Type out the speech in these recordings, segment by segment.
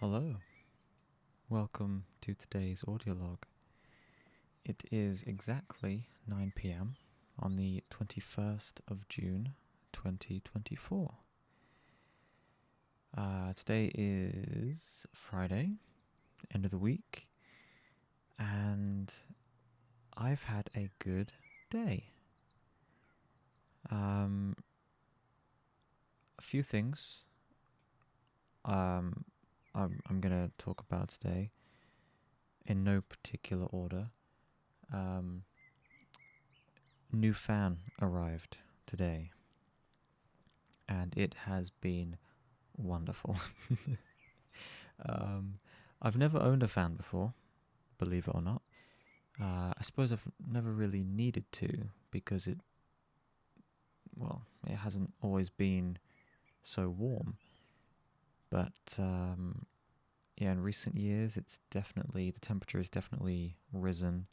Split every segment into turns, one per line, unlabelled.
Hello, welcome to today's audio log. It is exactly 9 p.m. on the 21st of June 2024. Today is Friday, end of the week, and I've had a good day. A few things I'm going to talk about today in no particular order. New fan arrived today, and it has been wonderful. I've never owned a fan before, believe it or not. I suppose I've never really needed to because it hasn't always been so warm. But in recent years, the temperature has definitely risen,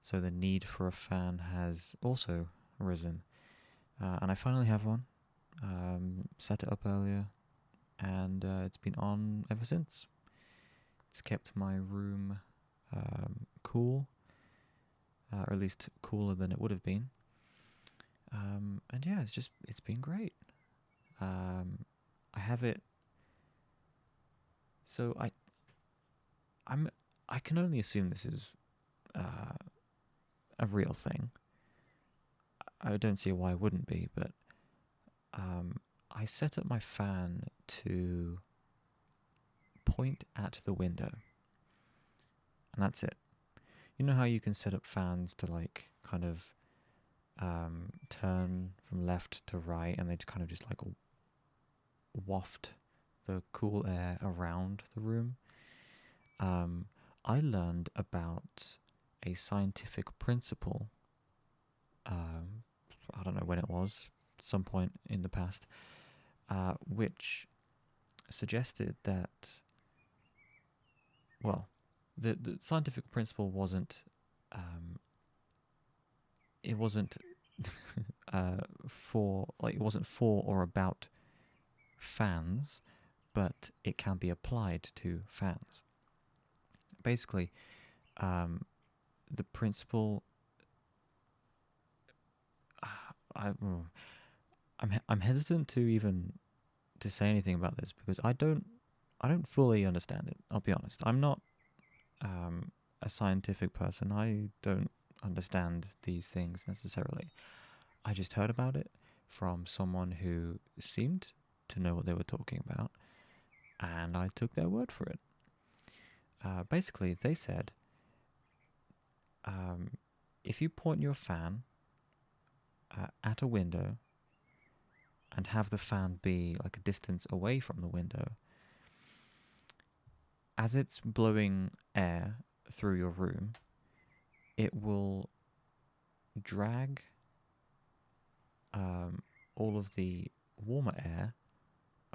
so the need for a fan has also risen. And I finally have one. Set it up earlier, and it's been on ever since. It's kept my room cool, or at least cooler than it would have been. And yeah, it's been great. I have it. So I can only assume this is a real thing. I don't see why it wouldn't be, but I set up my fan to point at the window, and that's it. You know how you can set up fans to kind of turn from left to right, and they kind of just waft the cool air around the room. I learned about a scientific principle. I don't know when it was, some point in the past, which suggested that, the scientific principle wasn't, it wasn't it wasn't for or about fans, but it can be applied to fans. Basically, the principle. I'm hesitant to even to say anything about this because I don't fully understand it. I'll be honest. I'm not a scientific person. I don't understand these things necessarily. I just heard about it from someone who seemed to know what they were talking about, and I took their word for it. Basically, they said, if you point your fan at a window and have the fan be like a distance away from the window, as it's blowing air through your room, it will drag all of the warmer air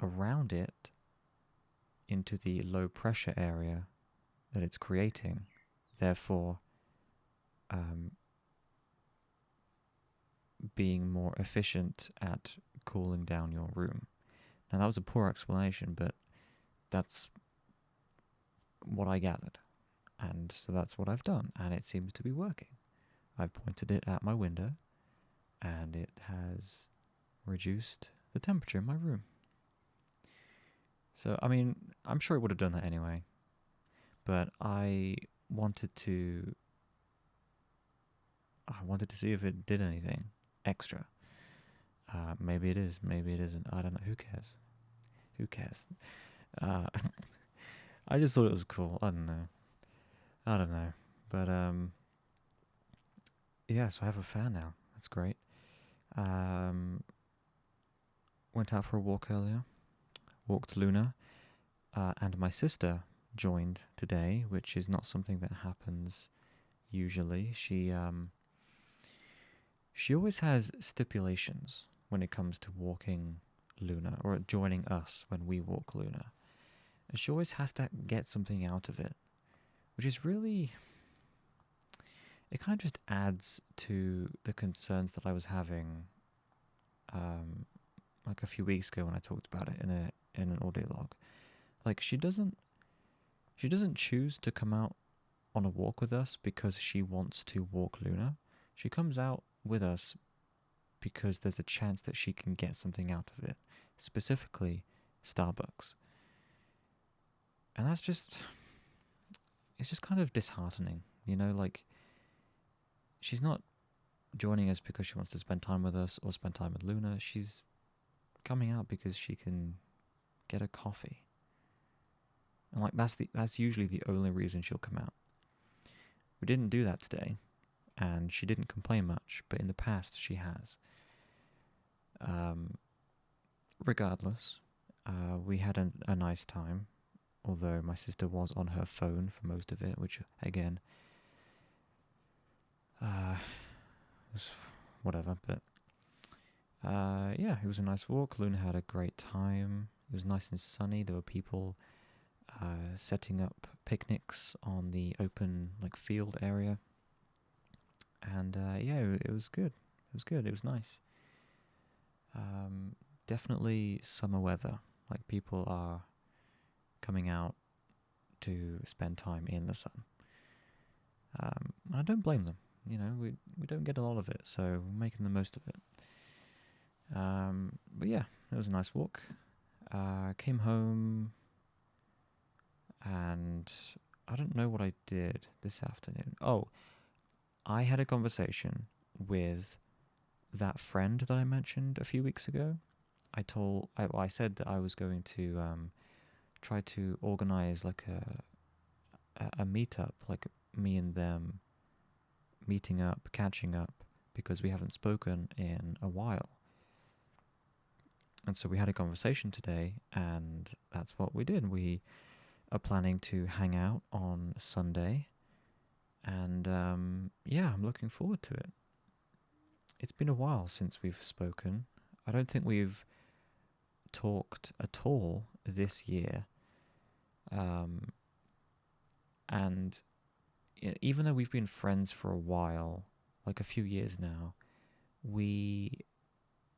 around it into the low pressure area that it's creating, therefore being more efficient at cooling down your room. Now, that was a poor explanation, but that's what I gathered. And so that's what I've done, and it seems to be working. I've pointed it at my window, and it has reduced the temperature in my room. So, I mean, I'm sure it would have done that anyway, but I wanted to see if it did anything extra. Maybe it is, maybe it isn't. I don't know. Who cares? Who cares? Uh, I just thought it was cool. I don't know. I don't know. But yeah. So I have a fan now. That's great. Um, Went out for a walk earlier. Walked Luna, and my sister joined today, which is not something that happens usually. She always has stipulations when it comes to walking Luna or joining us when we walk Luna. And she always has to get something out of it, which is really, it kind of just adds to the concerns that I was having like a few weeks ago when I talked about it in an audio log. Like, she doesn't She doesn't choose to come out on a walk with us because she wants to walk Luna. She comes out with us because there's a chance that she can get something out of it, specifically Starbucks. And it's just kind of disheartening, you know, like she's not joining us because she wants to spend time with us or spend time with Luna. She's coming out because she can get a coffee. And like that's usually the only reason she'll come out. We didn't do that today, and she didn't complain much, but in the past she has. Um, Regardless, we had a nice time, although my sister was on her phone for most of it, which again was whatever. But yeah, it was a nice walk. Luna had a great time. It was nice and sunny. There were people setting up picnics on the open like field area, and yeah, it was good. It was good. It was nice. Um, Definitely summer weather. Like people are coming out to spend time in the sun. I don't blame them. You know, we don't get a lot of it, so we're making the most of it. But yeah, it was a nice walk. Came home, and I don't know what I did this afternoon. Oh, I had a conversation with that friend that I mentioned a few weeks ago. I said that I was going to try to organize like a meetup, like me and them meeting up, catching up, because we haven't spoken in a while. And so we had a conversation today, and that's what we did. We are planning to hang out on Sunday, and yeah, I'm looking forward to it. It's been a while since we've spoken. I don't think we've talked at all this year. Um, and even though we've been friends for a while, like a few years now, we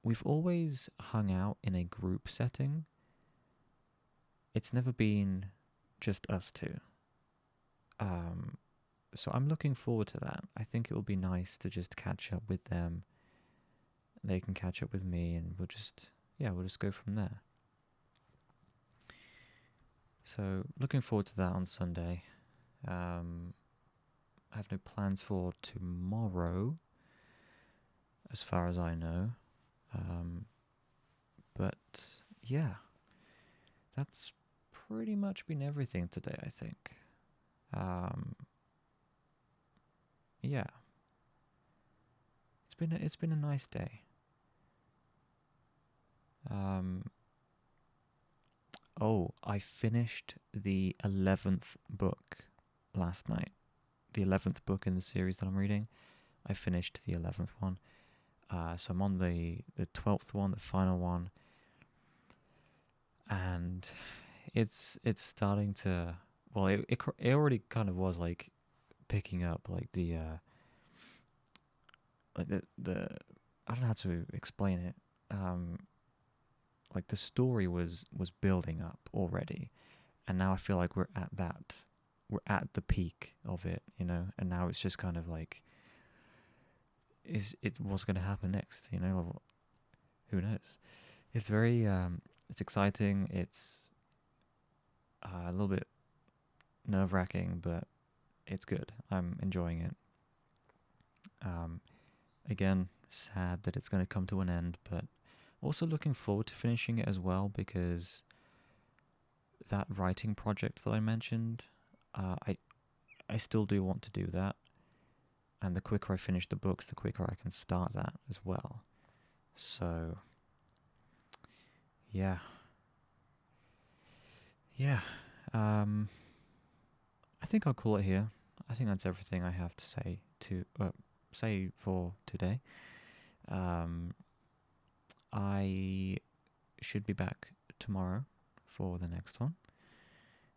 we've always hung out in a group setting. It's never been just us two. Um, so I'm looking forward to that. I think it will be nice to just catch up with them. They can catch up with me, and we'll just go from there. So looking forward to that on Sunday. I have no plans for tomorrow, as far as I know. Um, but yeah, that's pretty much been everything today, I think. Um, yeah, it's been a nice day. Um, oh, I finished the 11th book last night. The 11th book in the series that I'm reading. I finished the 11th one. So I'm on the 12th one, the final one, and it's starting to, well, it already kind of was like picking up like the I don't know how to explain it. Like the story was building up already, and now I feel like we're at the peak of it, you know, and now it's just kind of like, is it what's going to happen next, you know? Who knows? It's very it's exciting. It's a little bit nerve wracking, but it's good. I'm enjoying it. Um, Again, sad that it's going to come to an end, but also looking forward to finishing it as well, because that writing project that I mentioned, uh, I I still do want to do that, and the quicker I finish the books, the quicker I can start that as well. So yeah, yeah. Um, I think I'll call it here. I think that's everything I have to say for today. Um, I should be back tomorrow for the next one.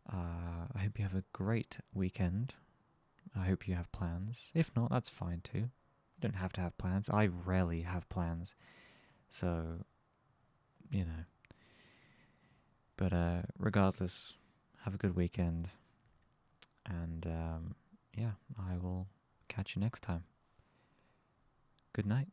I hope you have a great weekend. I hope you have plans. If not, that's fine too. You don't have to have plans. I rarely have plans, so you know. But regardless, have a good weekend. And yeah, I will catch you next time. Good night.